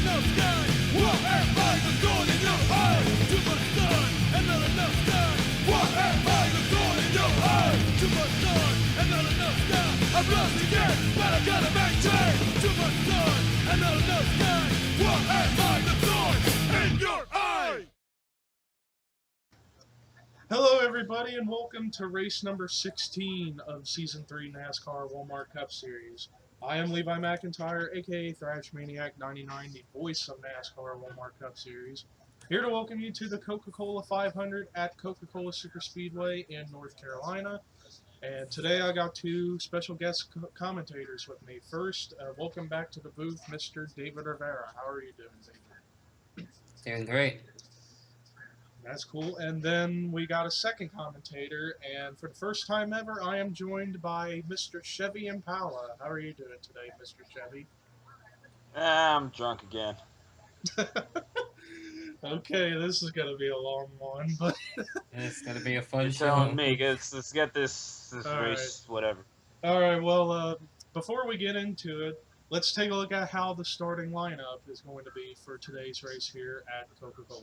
enough sky. What am I the thorn in your eye? Too much sun and not enough sky. What am I the thorn in your eye? Too much sun and not enough sky. I'm lost again, but I gotta maintain. Too much sun and not enough sky. What am I the thorn in your eye? Hello, everybody, and welcome to race number 16 of Season 3 NASCAR Walmart Cup Series. I am Levi McIntyre, aka Thrash Maniac 99, the voice of NASCAR Walmart Cup Series, here to welcome you to the Coca-Cola 500 at Coca-Cola Superspeedway in North Carolina. And today I got two special guest commentators with me. First, welcome back to the booth, Mr. David Rivera. How are you doing, David? Doing great. That's cool. And then we got a second commentator, and for the first time ever, I am joined by Mr. Chevy Impala. How are you doing today, Mr. Chevy? I'm drunk again. Okay, this is going to be a long one, but... It's going to be a fun You're show. telling me, let's get this All race, whatever. All right, well, before we get into it, let's take a look at how the starting lineup is going to be for today's race here at Coca-Cola.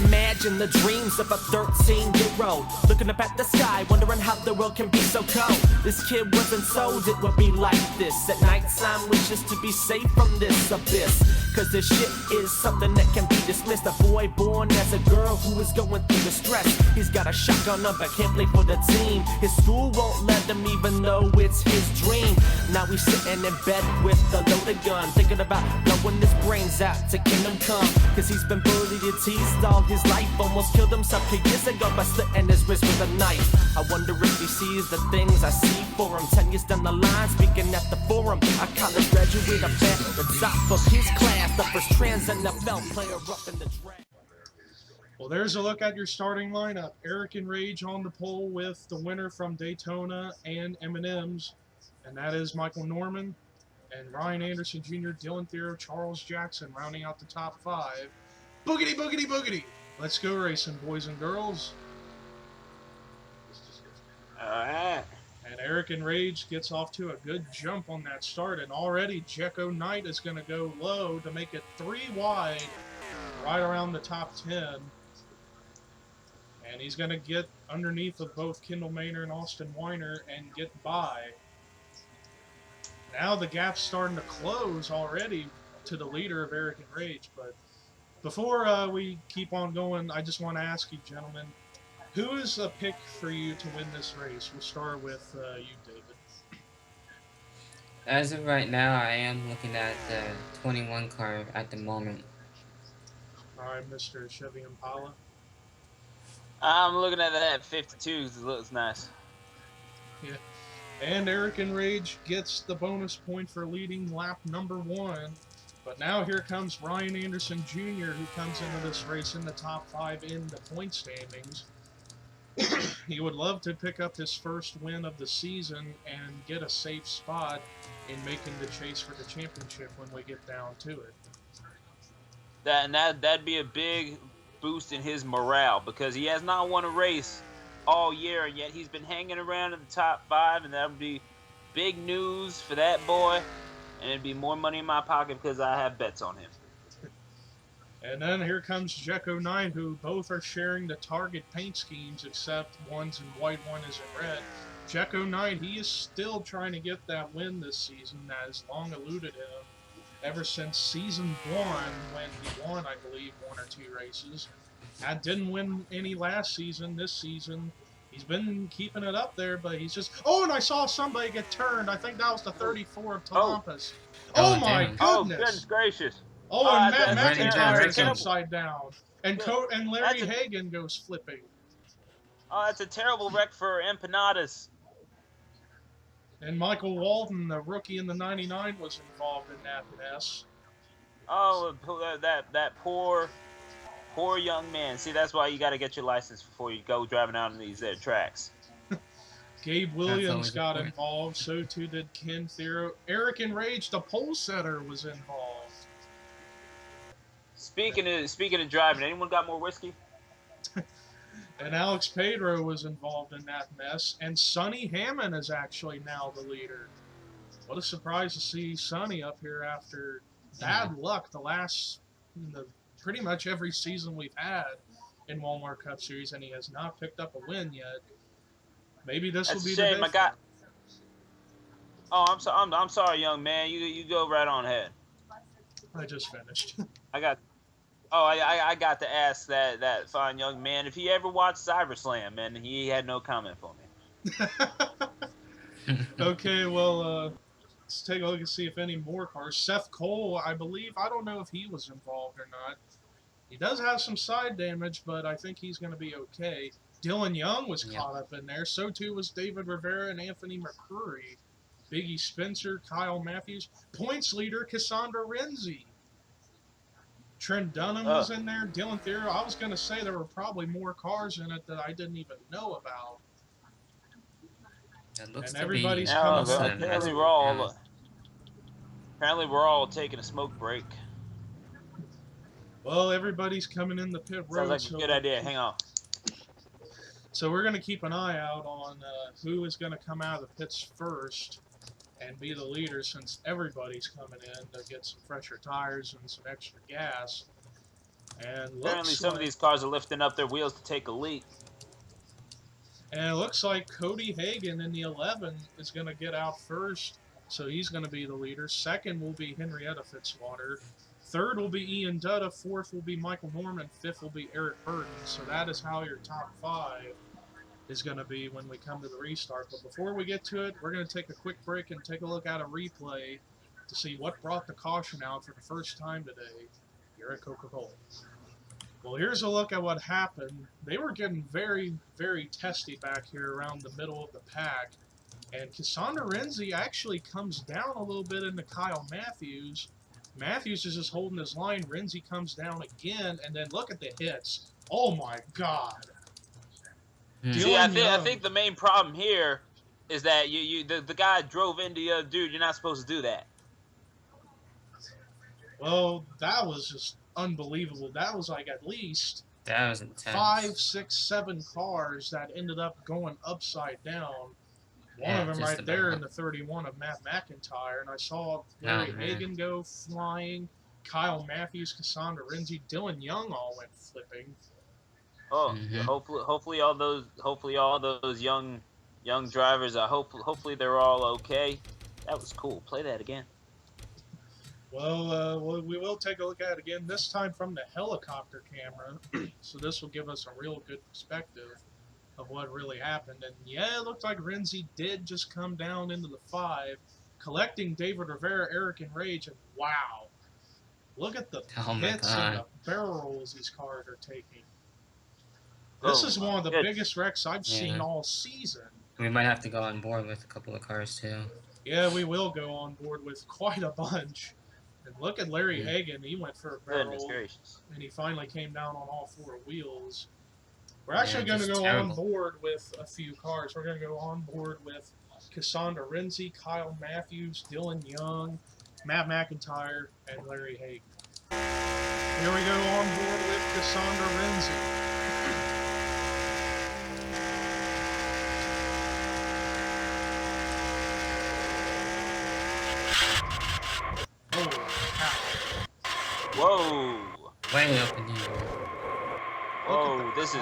Imagine the dreams of a 13-year-old looking up at the sky, wondering how the world can be so cold. This kid wasn't sold it would be like this. At nighttime wishes to be safe from this abyss, cause this shit is something that can be dismissed. A boy born as a girl who is going through the stress. He's got a shotgun up but can't play for the team. His school won't let him even though it's his dream. Now he's sitting in bed with a loaded gun, thinking about blowing his brains out to kingdom come. Cause he's been bullied and teased all his life. Almost killed himself 2 years ago by slitting his wrist with a knife. I wonder if he sees the things I see for him. 10 years down the line, speaking at the forum. A college graduate up at the top of his class, the first trans NFL player up in the draft. Well, there's a look at your starting lineup. Eric and Rage on the pole with the winner from Daytona and M&Ms, and that is Michael Norman. And Ryan Anderson Jr., Dylan Theo, Charles Jackson rounding out the top 5. Boogity, boogity, boogity! Let's go racing, boys and girls. Alright. And Eric and Rage gets off to a good jump on that start, and already Jekko Knight is going to go low to make it 3 wide, right around the top 10. And he's going to get underneath of both Kendall Maynor and Austin Weiner and get by. Now the gap's starting to close already to the leader of Eric and Rage, but before we keep on going, I just want to ask you, gentlemen, who is a pick for you to win this race? We'll start with you, David. As of right now, I am looking at the 21 car at the moment. All right, Mr. Chevy Impala. I'm looking at that 52 because it looks nice. Yeah. And Eric and Rage gets the bonus point for leading lap number 1. But now here comes Ryan Anderson Jr., who comes into this race in the top 5 in the point standings. He would love to pick up his first win of the season and get a safe spot in making the chase for the championship when we get down to it. That'd be a big boost in his morale because he has not won a race all year, and yet he's been hanging around in the top 5, and that would be big news for that boy. And it'd be more money in my pocket because I have bets on him. And then here comes Jekko Knight, who both are sharing the target paint schemes, except one's in white, one is in red. Jekko Knight, he is still trying to get that win this season that has long eluded him ever since season 1, when he won, I believe, 1 or 2 races. And didn't win any last season. This season, he's been keeping it up there, but he's just... Oh, and I saw somebody get turned. I think that was the 34 of Talampas. Oh my damn. goodness. Oh, goodness gracious. Oh, and Matt that's McIntyre is terrible. upside down. And Larry Hagan goes flipping. Oh, that's a terrible wreck for empanadas. And Michael Walden, the rookie in the 99, was involved in that mess. Oh, that poor young man. See, that's why you got to get your license before you go driving out on these tracks. Gabe Williams always got important. involved. So too did Ken Thero. Eric Enrage, the pole setter, was involved. Speaking of driving, anyone got more whiskey? And Alex Pedro was involved in that mess. And Sonny Hammond is actually now the leader. What a surprise to see Sonny up here after bad luck pretty much every season we've had in Walmart Cup Series, and he has not picked up a win yet. Maybe this will be the day. I got. Oh, I'm sorry, young man. You go right on ahead. I just finished. I got to ask that fine young man if he ever watched CyberSlam, and he had no comment for me. Okay, well, let's take a look and see if any more cars. Seth Cole, I believe, I don't know if he was involved or not. He does have some side damage, but I think he's going to be okay. Dylan Young was caught up in there. So too was David Rivera and Anthony McCurry. Biggie Spencer, Kyle Matthews. Points leader, Cassandra Renzi. Trent Dunham was in there. Dylan Thero. I was going to say there were probably more cars in it that I didn't even know about. It looks And to everybody's be coming awesome. up. Apparently we're all taking a smoke break. Well, everybody's coming in the pit road. Sounds like a good idea. Hang on. So we're going to keep an eye out on who is going to come out of the pits first and be the leader, since everybody's coming in to get some fresher tires and some extra gas. And Apparently some of these cars are lifting up their wheels to take a leak. And it looks like Cody Hagan in the 11 is going to get out first, so he's going to be the leader. Second will be Henrietta Fitzwater. Third will be Ian Dutta. Fourth will be Michael Norman. Fifth will be Eric Burton. So that is how your top 5 is going to be when we come to the restart. But before we get to it, we're going to take a quick break and take a look at a replay to see what brought the caution out for the first time today here at Coca-Cola. Well, here's a look at what happened. They were getting very, very testy back here around the middle of the pack. And Cassandra Renzi actually comes down a little bit into Kyle Matthews. Matthews is just holding his line. Renzi comes down again, and then look at the hits. Oh my God! See, I think the main problem here is that the guy drove into the other dude. You're not supposed to do that. Well, that was just unbelievable. That was like at least That was intense. 5, 6, 7 cars that ended up going upside down. One of them just right there about. in the 31 of Matt McIntyre, and I saw Larry Hagan go flying, Kyle Matthews, Cassandra Renzi, Dylan Young all went flipping. Oh, hopefully all those young drivers. Hopefully they're all okay. That was cool. Play that again. Well, we will take a look at it again, this time from the helicopter camera. So this will give us a real good perspective of what really happened. And yeah, it looked like Renzi did just come down into the 5, collecting David Rivera, Eric Enrage, and wow. Look at the hits and the barrels these cars are taking. This is one of the biggest wrecks I've seen all season. We might have to go on board with a couple of cars too. Yeah, we will go on board with quite a bunch. And look at Larry Hagan. He went for a barrel, and he finally came down on all 4 wheels. We're actually going to go on board with a few cars. We're going to go on board with Cassandra Renzi, Kyle Matthews, Dylan Young, Matt McIntyre, and Larry Hagan. Here we go on board with Cassandra Renzi. Whoa! Way up in here. Whoa! This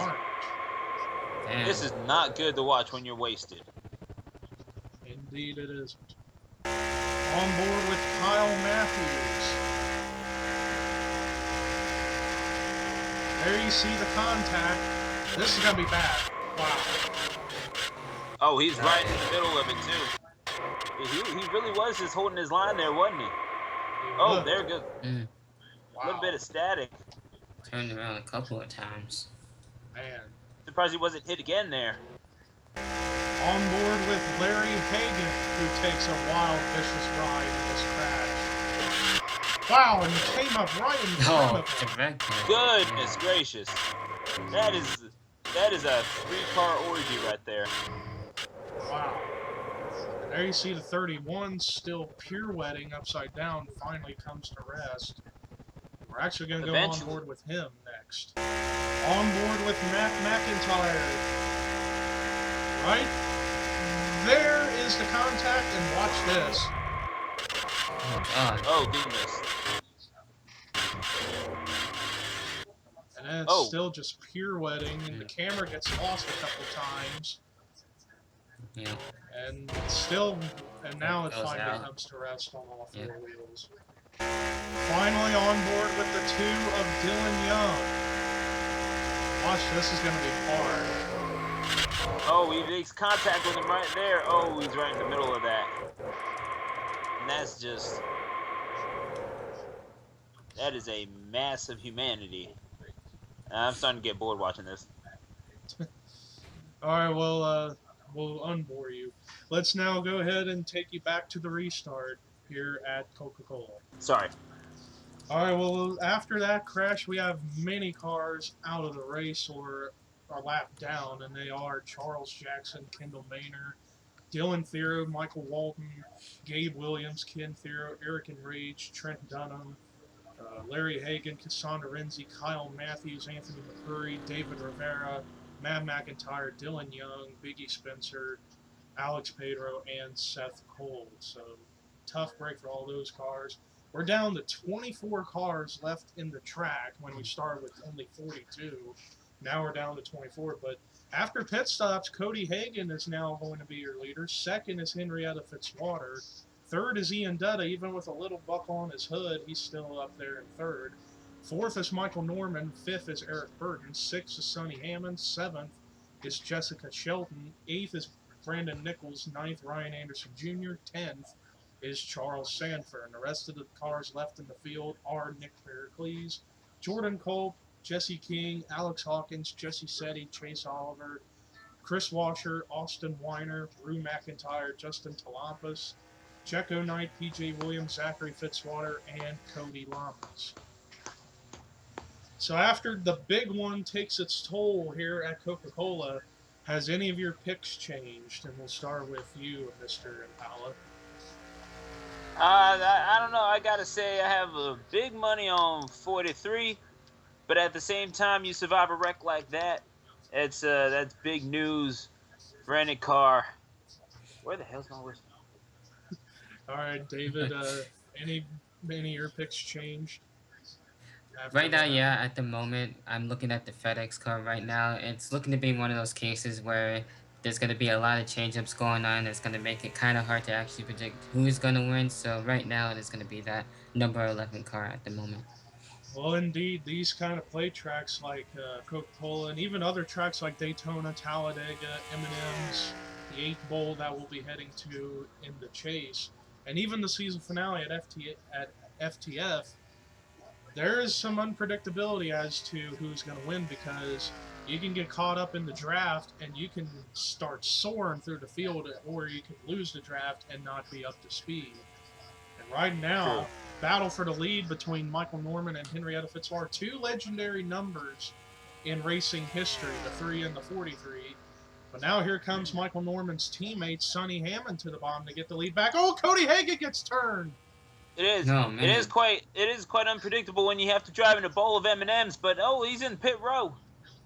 is not good to watch when you're wasted. Indeed, it isn't. On board with Kyle Matthews. There you see the contact. This is gonna be bad. Wow. Oh, he's right in the middle of it too. He really was just holding his line there, wasn't he? Oh, there we go. A little bit of static. Turned around a couple of times. Man. Surprised he wasn't hit again there. On board with Larry Hagan, who takes a wild, vicious ride in this crash. Wow, and he came up right in front of him. Goodness gracious. That is a 3-car orgy right there. Wow. There you see the 31 still pirouetting upside down, finally comes to rest. We're actually going to go on Eventually. board with him next. On board with Matt McIntyre. Right there is the contact, and watch this. Oh God. Oh, goodness. And then it's Oh. still just pirouetting, and the camera gets lost a couple times. Yeah. And still, and now it Goes finally out. comes to rest on all four Yeah. wheels. Finally on board with the 2 of Dylan Young. Watch, this is going to be hard. Oh, he makes contact with him right there. Oh, he's right in the middle of that. And that's just... That is a mass of humanity. I'm starting to get bored watching this. All right, well, we'll unbore you. Let's now go ahead and take you back to the restart here at Coca-Cola. Sorry. All right, well, after that crash, we have many cars out of the race or are lapped down, and they are Charles Jackson, Kendall Maynor, Dylan Thero, Michael Walton, Gabe Williams, Ken Thero, Eric Enrage, Trent Dunham, Larry Hagan, Cassandra Renzi, Kyle Matthews, Anthony McCurry, David Rivera, Matt McIntyre, Dylan Young, Biggie Spencer, Alex Pedro, and Seth Cole. So, tough break for all those cars. We're down to 24 cars left in the track when we started with only 42. Now we're down to 24. But after pit stops, Cody Hagan is now going to be your leader. Second is Henrietta Fitzwater. Third is Ian Dutta. Even with a little buckle on his hood, he's still up there in third. Fourth is Michael Norman. Fifth is Eric Burton. Sixth is Sonny Hammond. Seventh is Jessica Shelton. Eighth is Brandon Nichols. Ninth, Ryan Anderson Jr. 10th is Charles Sanford. And the rest of the cars left in the field are Nick Pericles, Jordan Culp, Jesse King, Alex Hawkins, Jesse Setti, Chase Oliver, Chris Washer, Austin Weiner, Rue McIntyre, Justin Talampas, Checo Knight, PJ Williams, Zachary Fitzwater, and Cody Lamas. So after the big one takes its toll here at Coca-Cola, has any of your picks changed? And we'll start with you, Mr. Impala. I don't know. I gotta say, I have a big money on 43, but at the same time, you survive a wreck like that, that's big news for any car. Where the hell's my whistle? All right, David, any of your picks changed? Right now, yeah, at the moment, I'm looking at the FedEx car right now. It's looking to be one of those cases where there's going to be a lot of change-ups going on. It's going to make it kind of hard to actually predict who's going to win. So right now, it is going to be that number 11 car at the moment. Well, indeed, these kind of play tracks like Coca-Cola and even other tracks like Daytona, Talladega, M&Ms, the 8th Bowl that we'll be heading to in the chase, and even the season finale at FTF, there is some unpredictability as to who's going to win because you can get caught up in the draft and you can start soaring through the field, or you can lose the draft and not be up to speed. And right now, True. battle for the lead between Michael Norman and Henrietta Fitzwater, two legendary numbers in racing history, the 3 and the 43. But now here comes Michael Norman's teammate, Sonny Hammond, to the bottom to get the lead back. Oh, Cody Hagan gets turned. It is. No, man. It is quite unpredictable when you have to drive in a bowl of M&Ms. But he's in pit row.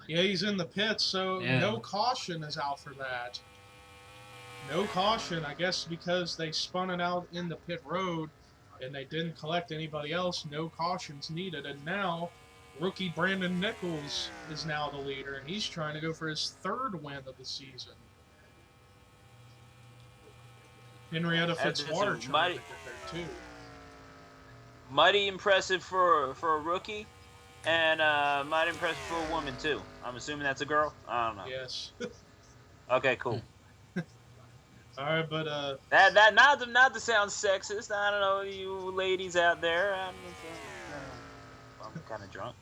Yeah, he's in the pits, so Yeah. no caution is out for that. No caution, I guess, because they spun it out in the pit road and they didn't collect anybody else. No cautions needed, and now rookie Brandon Nichols is now the leader, and he's trying to go for his 3rd win of the season. Henrietta That's Fitzwater just trying to get there too. Mighty impressive for a rookie, and mighty impressive for a woman too. I'm assuming that's a girl. I don't know. Yes. Okay, cool. All right, but That not to sound sexist. I don't know, you ladies out there. I'm kind of drunk.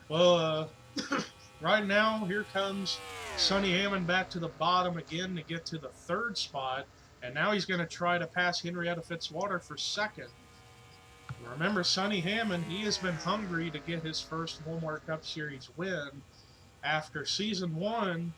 well, right now here comes Sonny Hammond back to the bottom again to get to the 3rd spot, and now he's going to try to pass Henrietta Fitzwater for 2nd. Remember, Sonny Hammond, he has been hungry to get his first Walmart Cup Series win. After Season 1,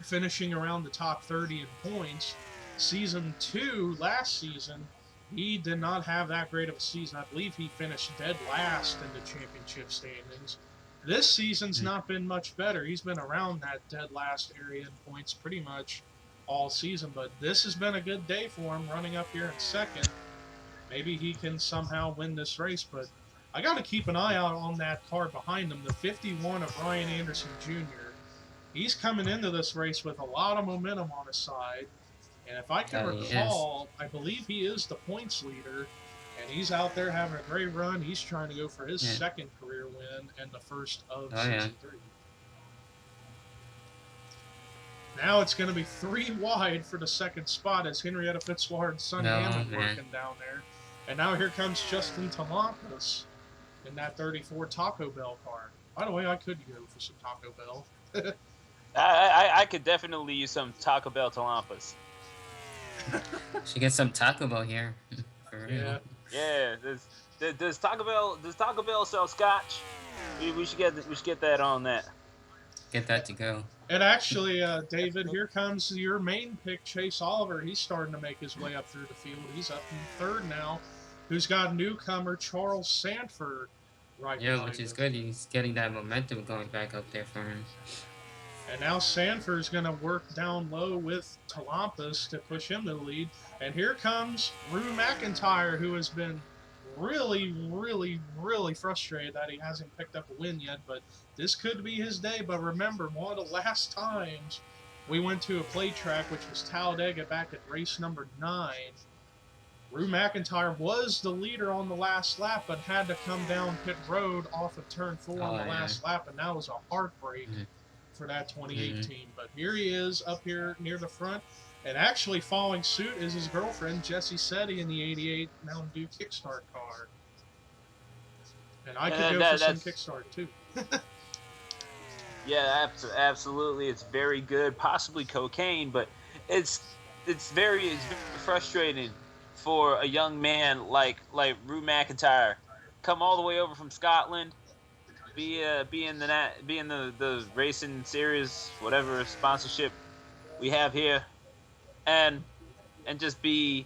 finishing around the top 30 in points. Season 2, last season, he did not have that great of a season. I believe he finished dead last in the championship standings. This season's not been much better. He's been around that dead last area in points pretty much all season, but this has been a good day for him running up here in second. Maybe he can somehow win this race, but I got to keep an eye out on that car behind him, the 51 of Ryan Anderson Jr. He's coming into this race with a lot of momentum on his side, and if I can recall, I believe he is the points leader, and he's out there having a great run. He's trying to go for his second career win and the first of season 3. Now it's going to be 3 wide for the second spot as Henrietta Fitzwater and Sonny Hammond working down there. And now here comes Justin Talampas in that 34 Taco Bell car. By the way, I could go for some Taco Bell. I could definitely use some Taco Bell Talampas. Should get some Taco Bell here. For real. Yeah. Does Taco Bell sell scotch? We should get that on that. Get that to go. And actually, David, here comes your main pick, Chase Oliver. He's starting to make his way up through the field. He's up in third now. Who's got newcomer Charles Sanford right behind him. Which is good. He's getting that momentum going back up there for him. And now Sanford's going to work down low with Talampas to push him to the lead. And here comes Rue McIntyre, who has been really, really, really frustrated that he hasn't picked up a win yet. But this could be his day. But remember, one of the last times we went to a play track, which was Talladega back at race number 9, Rue McIntyre was the leader on the last lap, but had to come down pit road off of turn 4 on the last lap, and that was a heartbreak for that 2018. But here he is up here near the front, and actually following suit is his girlfriend, Jessie Setti, in the 88 Mountain Dew Kickstart car. And I could go for some Kickstart, too. Yeah, absolutely. It's very good, possibly cocaine, but it's very frustrating for a young man like Rue McIntyre, come all the way over from Scotland, be in the racing series, whatever sponsorship we have here, and just be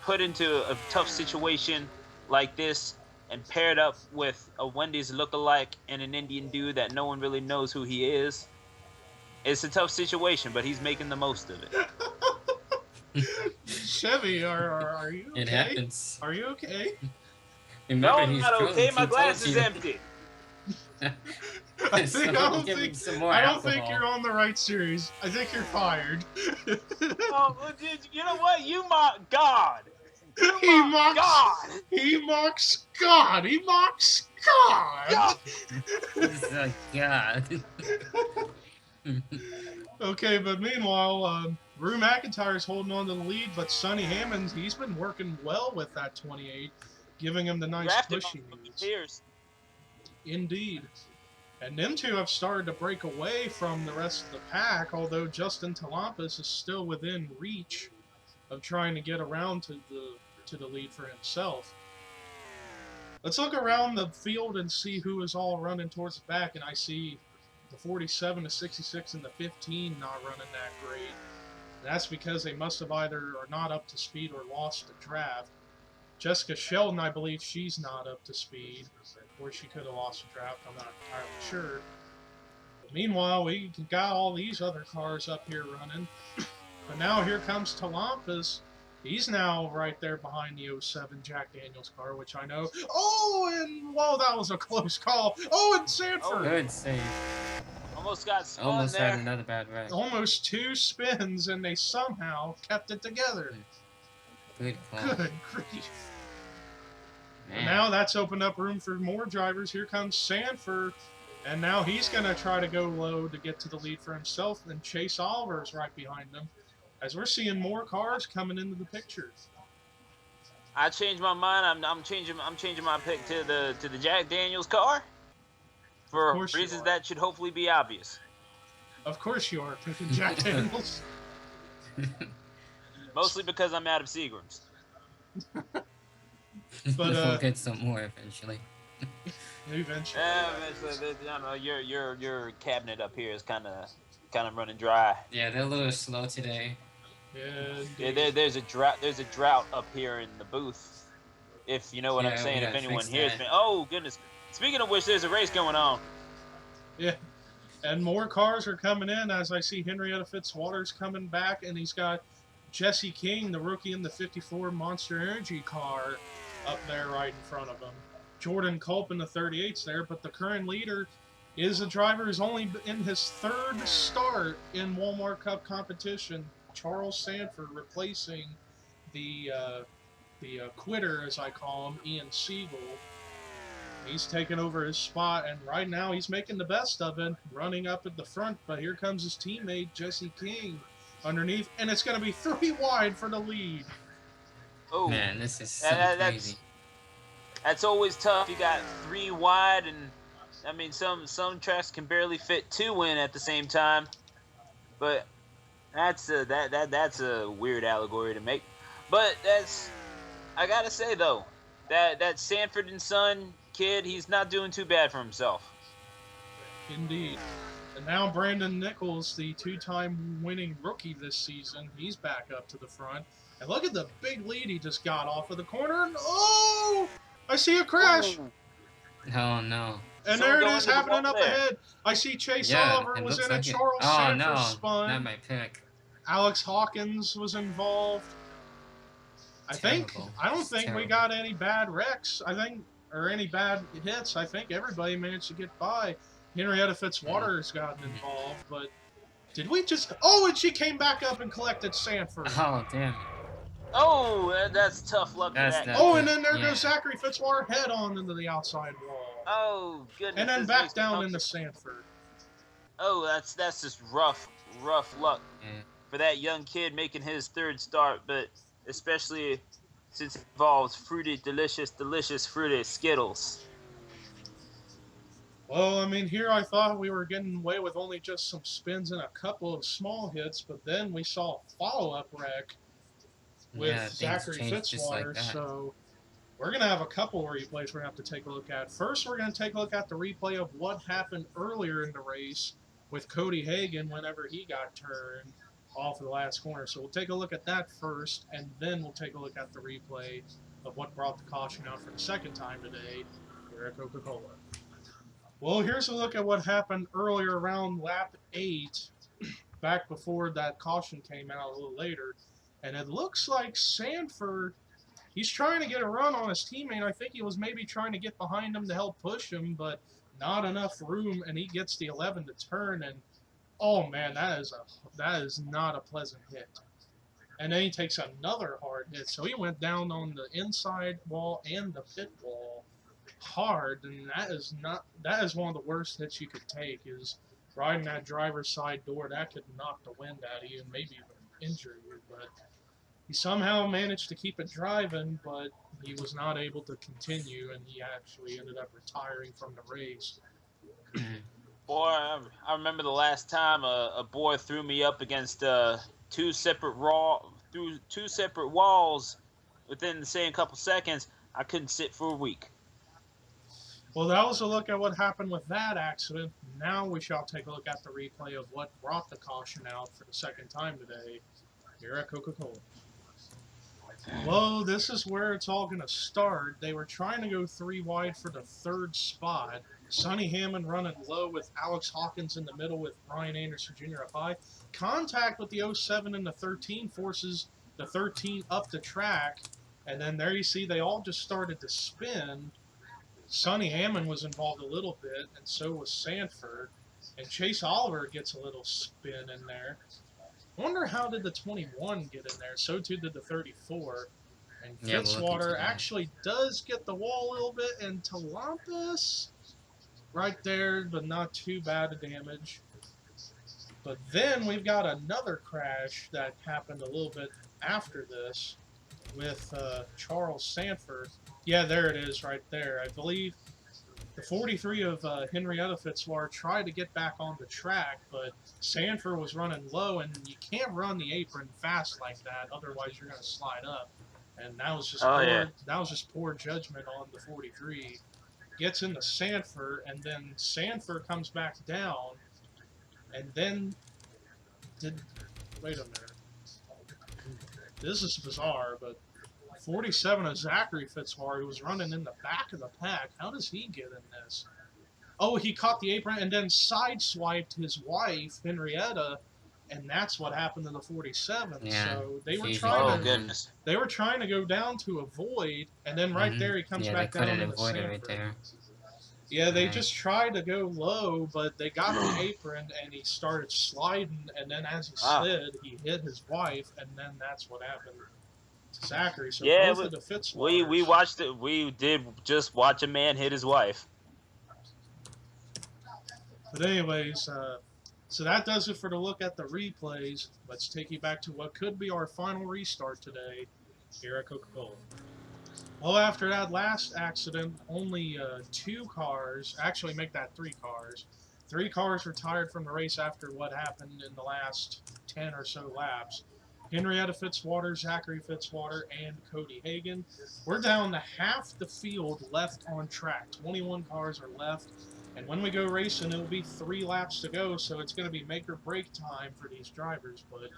put into a tough situation like this, and paired up with a Wendy's lookalike and an Indian dude that no one really knows who he is. It's a tough situation, but he's making the most of it. Chevy, are you okay? It happens. Are you okay? No, I'm not okay. My glass is empty. I don't think you're on the right series. I think you're fired. Oh, you know what? You mock God. He mocks God. He mocks God. He mocks God. He's a God. Okay, but meanwhile, Rue McIntyre's holding on to the lead, but Sonny Hammond, he's been working well with that 28, giving him the nice push he needs. Indeed. And them two have started to break away from the rest of the pack, although Justin Talampas is still within reach of trying to get around to the lead for himself. Let's look around the field and see who is all running towards the back, and I see the 47, the 66, and the 15 not running that great. That's because they must have either are not up to speed or lost the draft. Jessica Sheldon, I believe she's not up to speed, or she could have lost the draft. I'm not entirely sure. But meanwhile, we got all these other cars up here running. But now here comes Talampas. He's now right there behind the 07 Jack Daniels car, which I know. Oh, and whoa, that was a close call. Oh, and Sanford. Oh, good save. Almost got spun Almost there. had another bad wreck. Almost 2 spins, and they somehow kept it together. Good call. Good grief. And now that's opened up room for more drivers. Here comes Sanford, and now he's going to try to go low to get to the lead for himself, and Chase Oliver's right behind him, as we're seeing more cars coming into the picture. I changed my mind. I'm changing my pick to the Jack Daniels car for reasons that should hopefully be obvious. Of course you are picking Jack Daniels. Mostly because I'm out of Seagrams. But we'll get some more eventually. Eventually. Your cabinet up here is kind of kind of running dry. Yeah, they're a little slow today. Yeah, There's a drought. There's a drought up here in the booth. If you know what I'm Yeah, we saying. If gotta anyone fix here has that. been. Oh goodness. Speaking of which, there's a race going on. yeah. And more cars are coming in as I see Henrietta Fitzwater's coming back, and he's got Jesse King, the rookie in the 54 Monster Energy car, up there right in front of him. Jordan Culp in the 38's there, but the current leader is a driver who's only in his third start in Walmart Cup competition, Charles Sanford, replacing the quitter, as I call him, Ian Siegel. He's taken over his spot, and right now he's making the best of it, running up at the front. But here comes his teammate, Jesse King, underneath, and it's going to be 3 wide for the lead. Oh, Man, this is so crazy. That's always tough. You got 3 wide, and I mean some tracks can barely fit 2 in at the same time. But that's a weird allegory to make. But I gotta say though, that Sanford and Son kid, he's not doing too bad for himself. Indeed. And now Brandon Nichols, the 2-time winning rookie this season, he's back up to the front. And look at the big lead he just got off of the corner. And oh! I see a crash. Ooh. Oh no. And Someone there it going is to the happening wall up there. ahead. I see Chase Yeah, Oliver it was looks in like a it. Charles Oh Sanford no, spun. not my pick. Alex Hawkins was involved. I don't think we got any bad wrecks. Or any bad hits. I think everybody managed to get by. Henrietta Fitzwater has gotten involved, but did we just? Oh, and she came back up and collected Sanford. Oh damn it. Oh, that's tough luck for that. Oh, and then there goes Zachary Fitzwater head on into the outside wall. Oh goodness. And then this back makes me down homesick. into Sanford. Oh, that's just rough luck Yeah. for that young kid making his 3rd start, but especially since it involves delicious fruity Skittles. Well, I mean, here I thought we were getting away with only just some spins and a couple of small hits, but then we saw a follow-up wreck with Zachary Fitzwater, so we're going to have a couple replays we're going to have to take a look at. First, we're going to take a look at the replay of what happened earlier in the race with Cody Hagan whenever he got turned off of the last corner. So we'll take a look at that first, and then we'll take a look at the replay of what brought the caution out for the second time today here at Coca-Cola. Well, here's a look at what happened earlier around lap 8, back before that caution came out a little later. And it looks like Sanford, he's trying to get a run on his teammate. I think he was maybe trying to get behind him to help push him, but not enough room, and he gets the 11 to turn. And oh man, that is not a pleasant hit. And then he takes another hard hit. So he went down on the inside wall and the pit wall hard, and that is one of the worst hits you could take, is riding that driver's side door. That could knock the wind out of you and maybe even injure you. But he somehow managed to keep it driving, but he was not able to continue, and he actually ended up retiring from the race. Boy, I remember the last time a boy threw me up against 2 separate walls within the same couple seconds. I couldn't sit for a week. Well, that was a look at what happened with that accident. Now we shall take a look at the replay of what brought the caution out for the second time today here at Coca-Cola. Well, this is where it's all going to start. They were trying to go 3 wide for the 3rd spot. Sonny Hammond running low with Alex Hawkins in the middle with Brian Anderson Jr. up high. Contact with the 07 and the 13 forces the 13 up the track. And then there you see they all just started to spin. Sonny Hammond was involved a little bit, and so was Sanford. And Chase Oliver gets a little spin in there. I wonder how did the 21 get in there? So too did the 34. And Fitzwater actually does get the wall a little bit, and Talampus right there, but not too bad a damage. But then we've got another crash that happened a little bit after this with Charles Sanford. Yeah, there it is right there. I believe the 43 of Henrietta Fitzwater tried to get back on the track, but Sanford was running low, and you can't run the apron fast like that, otherwise you're going to slide up. And that was just poor judgment on the 43. Gets into Sanford, and then Sanford comes back down, and then Wait a minute. This is bizarre, but 47 of Zachary Fitzwater was running in the back of the pack. How does he get in this? Oh, he caught the apron and then sideswiped his wife, Henrietta, and that's what happened to the 47. Yeah. So they were she's trying Oh to goodness. they were trying to go down to avoid, and then right there he comes Yeah, back they down couldn't into avoid it right Sanford. there. Yeah, they Right. just tried to go low, but they got the apron and he started sliding, and then as he Wow. slid, he hit his wife, and then that's what happened to Zachary. So Yeah, both of the Fitzwaters. we watched it. We did just watch a man hit his wife. But anyways, so that does it for the look at the replays. Let's take you back to what could be our final restart today here at Coca-Cola. Well, after that last accident, only 2 cars, actually make that 3 cars. 3 cars retired from the race after what happened in the last 10 or so laps. Henrietta Fitzwater, Zachary Fitzwater, and Cody Hagan. We're down to half the field left on track. 21 cars are left. And when we go racing, it'll be 3 laps to go, so it's going to be make or break time for these drivers. But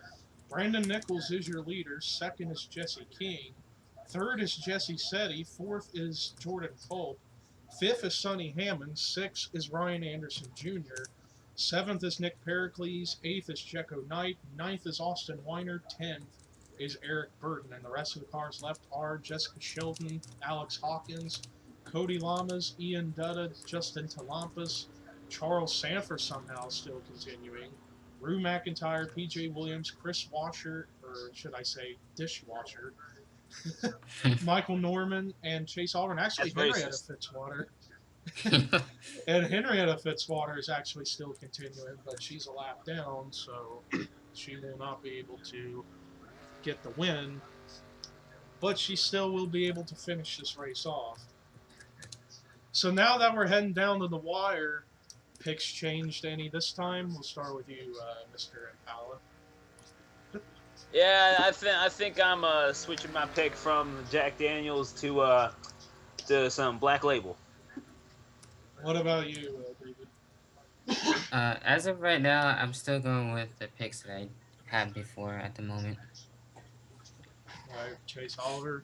Brandon Nichols is your leader. Second is Jesse King. Third is Jesse Setti. Fourth is Jordan Culp. Fifth is Sonny Hammond. Sixth is Ryan Anderson Jr. Seventh is Nick Pericles. Eighth is Jekko Knight. Ninth is Austin Weiner. 10th is Eric Burton. And the rest of the cars left are Jessica Shelton, Alex Hawkins, Cody Lamas, Ian Dutta, Justin Talampas, Charles Sanford somehow still continuing, Rue McIntyre, PJ Williams, Chris Washer, or should I say Dishwasher, Michael Norman, and Chase Auburn. Actually, That's Henrietta racist. Fitzwater. And Henrietta Fitzwater is actually still continuing, but she's a lap down, so she will not be able to get the win. But she still will be able to finish this race off. So now that we're heading down to the wire, picks changed any this time? We'll start with you, Mr. Impala. Yeah, I think I'm switching my pick from Jack Daniels to some Black Label. What about you, David? As of right now, I'm still going with the picks that I had before at the moment. All right, Chase Oliver.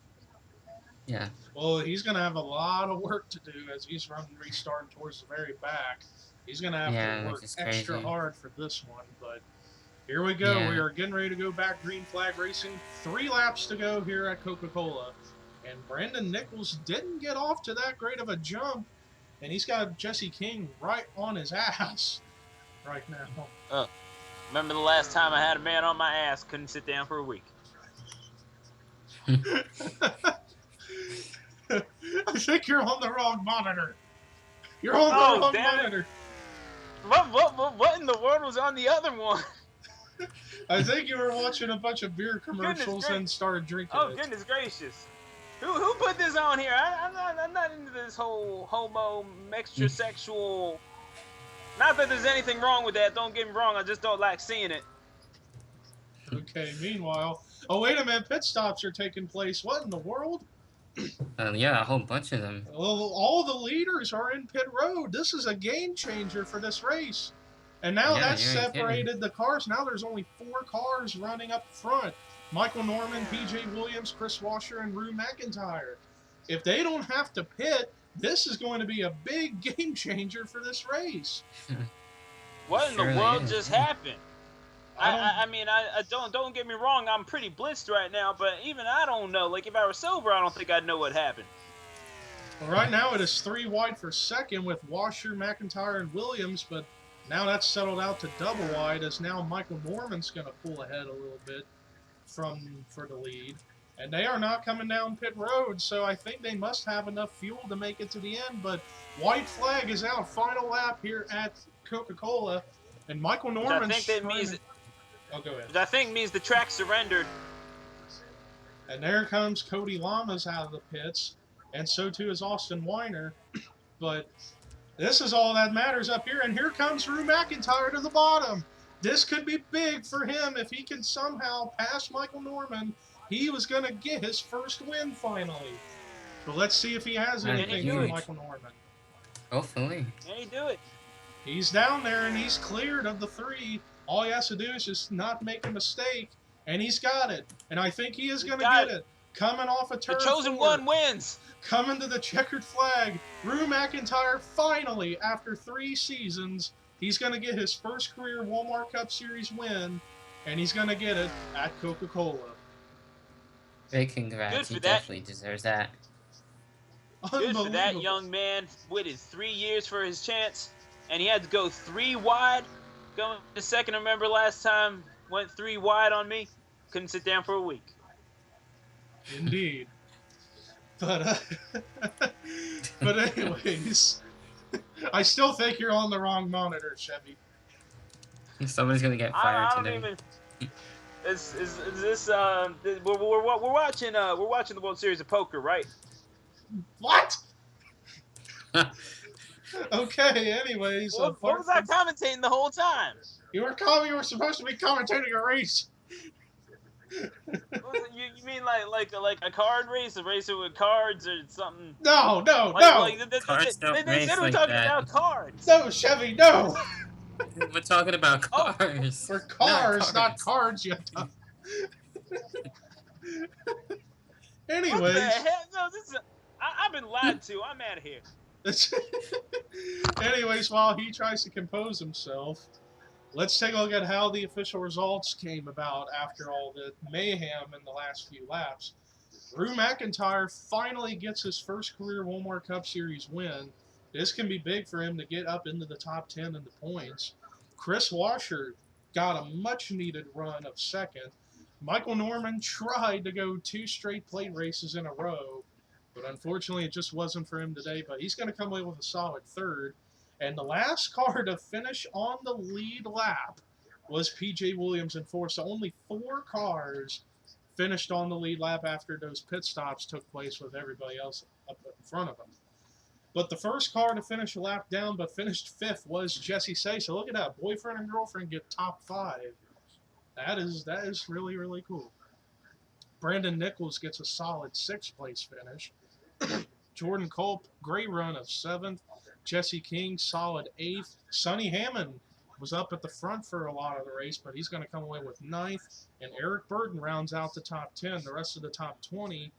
Yeah. Well, he's going to have a lot of work to do as he's restarting towards the very back. He's going to have to work extra hard for this one, but here we go. We are getting ready to go back green flag racing. 3 laps to go here at Coca-Cola. And Brandon Nichols didn't get off to that great of a jump, and he's got Jesse King right on his ass right now. Remember the last time I had a man on my ass, couldn't sit down for a week. I think you're on the wrong monitor. You're on the wrong monitor. What in the world was on the other one? I think you were watching a bunch of beer commercials and started drinking. Oh, goodness gracious. Who put this on here? I'm not into this whole homo metrosexual. Not that there's anything wrong with that, don't get me wrong, I just don't like seeing it. Okay, meanwhile, oh wait a minute, pit stops are taking place. What in the world? Yeah, a whole bunch of them. Well, all the leaders are in pit road. This is a game changer for this race. And now that's separated the cars. Now there's only 4 cars running up front. Michael Norman, PJ Williams, Chris Washer, and Rue McIntyre. If they don't have to pit, this is going to be a big game changer for this race. What in the world just happened? I mean, don't get me wrong, I'm pretty blitzed right now, but even I don't know. Like, if I were sober, I don't think I'd know what happened. Well, right now it is 3 wide for second with Washer, McIntyre, and Williams, but now that's settled out to double wide as now Michael Norman's going to pull ahead a little bit for the lead. And they are not coming down pit road, so I think they must have enough fuel to make it to the end. But white flag is out, final lap here at Coca-Cola, and Michael Norman. I think that means. Oh, go ahead. Which I think means the track surrendered. And there comes Cody Lamas out of the pits, and so too is Austin Weiner. But this is all that matters up here, and here comes Rue McIntyre to the bottom. This could be big for him if he can somehow pass Michael Norman. He was going to get his first win finally. But let's see if he has anything for Michael Norman. Hopefully. Can he do it? He's down there, and he's cleared of the 3. All he has to do is just not make a mistake, and he's got it. And I think he is going to got get it. Coming off a turn The chosen 4, one wins. coming to the checkered flag, Drew McIntyre finally, after 3 seasons, he's going to get his first career Walmart Cup Series win, and he's going to get it at Coca-Cola. Big congrats. Good for He that. definitely deserves that. Good for that young man. Waited 3 years for his chance, and he had to go 3 wide. Going to second. I remember last time went 3 wide on me. Couldn't sit down for a week. Indeed. But anyways, I still think you're on the wrong monitor, Chevy. Somebody's gonna get fired I don't today. even. Is this we're watching the World Series of Poker, right? What? Okay. Anyways, What was I commentating the whole time? You were supposed to be commentating a race. You mean like a card race, a racer with cards or something? No. Cards don't They race said we're like talking that. about cards. No, Chevy, no. We're talking about cars. For cars, not cards, you dumb. Anyways. What the hell? No, I've been lied to. I'm out of here. Anyways, while he tries to compose himself, let's take a look at how the official results came about after all the mayhem in the last few laps. Drew McIntyre finally gets his first career Walmart Cup Series win. This can be big for him to get up into the top 10 in the points. Chris Washer got a much-needed run of second. Michael Norman tried to go 2 straight plate races in a row, but unfortunately it just wasn't for him today. But he's going to come away with a solid third. And the last car to finish on the lead lap was P.J. Williams in 4th. So only 4 cars finished on the lead lap after those pit stops took place with everybody else up in front of them. But the first car to finish a lap down but finished 5th was Jesse Say. So look at that. Boyfriend and girlfriend get top 5. That is really, really cool. Brandon Nichols gets a solid 6th place finish. Jordan Culp, great run of 7th. Jesse King, solid 8th. Sonny Hammond was up at the front for a lot of the race, but he's going to come away with 9th. And Eric Burton rounds out the top 10. The rest of the top 20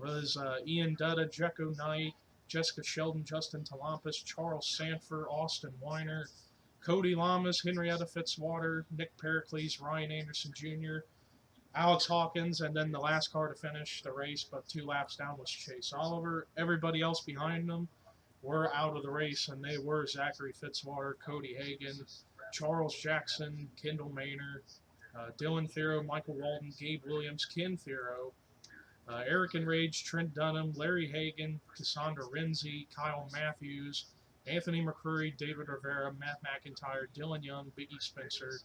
was Ian Dutta, Jekko Knight, Jessica Sheldon, Justin Talampas, Charles Sanford, Austin Weiner, Cody Lamas, Henrietta Fitzwater, Nick Pericles, Ryan Anderson Jr., Alex Hawkins, and then the last car to finish the race, but 2 laps down, was Chase Oliver. Everybody else behind them were out of the race, and they were Zachary Fitzwater, Cody Hagan, Charles Jackson, Kendall Maynard, Dylan Thero, Michael Walden, Gabe Williams, Ken Thero, Eric Enrage, Trent Dunham, Larry Hagan, Cassandra Renzi, Kyle Matthews, Anthony McCurry, David Rivera, Matt McIntyre, Dylan Young, Biggie Spencer,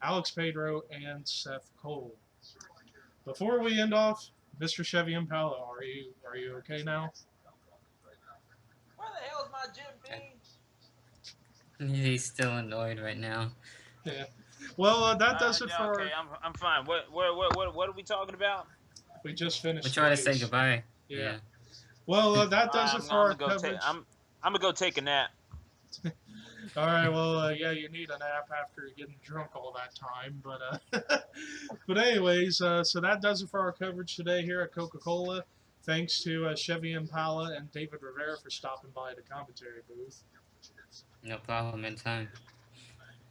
Alex Pedro, and Seth Cole. Before we end off, Mr. Chevy Impala, are you okay now? Where the hell is my Jim Beam? He's still annoyed right now. Yeah. Well, that does it for. Okay, I'm fine. What are we talking about? We just finished. We're trying to say race. goodbye. Yeah. Well, that does it for our coverage. I'm gonna go take a nap. All right. Well, yeah, you need a nap after getting drunk all that time, but anyways, so that does it for our coverage today here at Coca-Cola. Thanks to Chevy Impala and David Rivera for stopping by the commentary booth. No problem, anytime.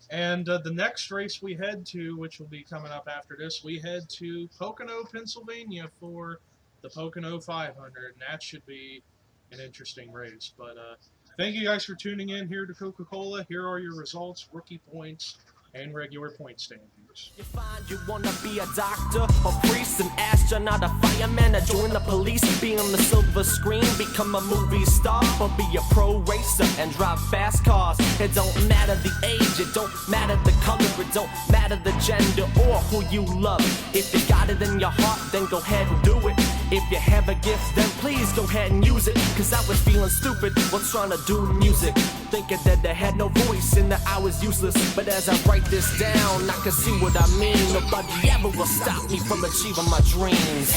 And the next race we head to, which will be coming up after this, we head to Pocono, Pennsylvania for the Pocono 500, and that should be an interesting race. But thank you guys for tuning in here to Coca-Cola. Here are your results, rookie points, and regular point standings. You find you wanna be a doctor, a priest, an astronaut, a fireman, or join the police, be on the silver screen, become a movie star, or be a pro racer and drive fast cars. It don't matter the age, it don't matter the color, it don't matter the gender or who you love. If you got it in your heart, then go ahead and do it. If you have a gift, then please go ahead and use it. Cause I was feeling stupid while trying to do music, thinking that I had no voice and that I was useless. But as I write this down, I can see what I mean. Nobody ever will stop me from achieving my dreams.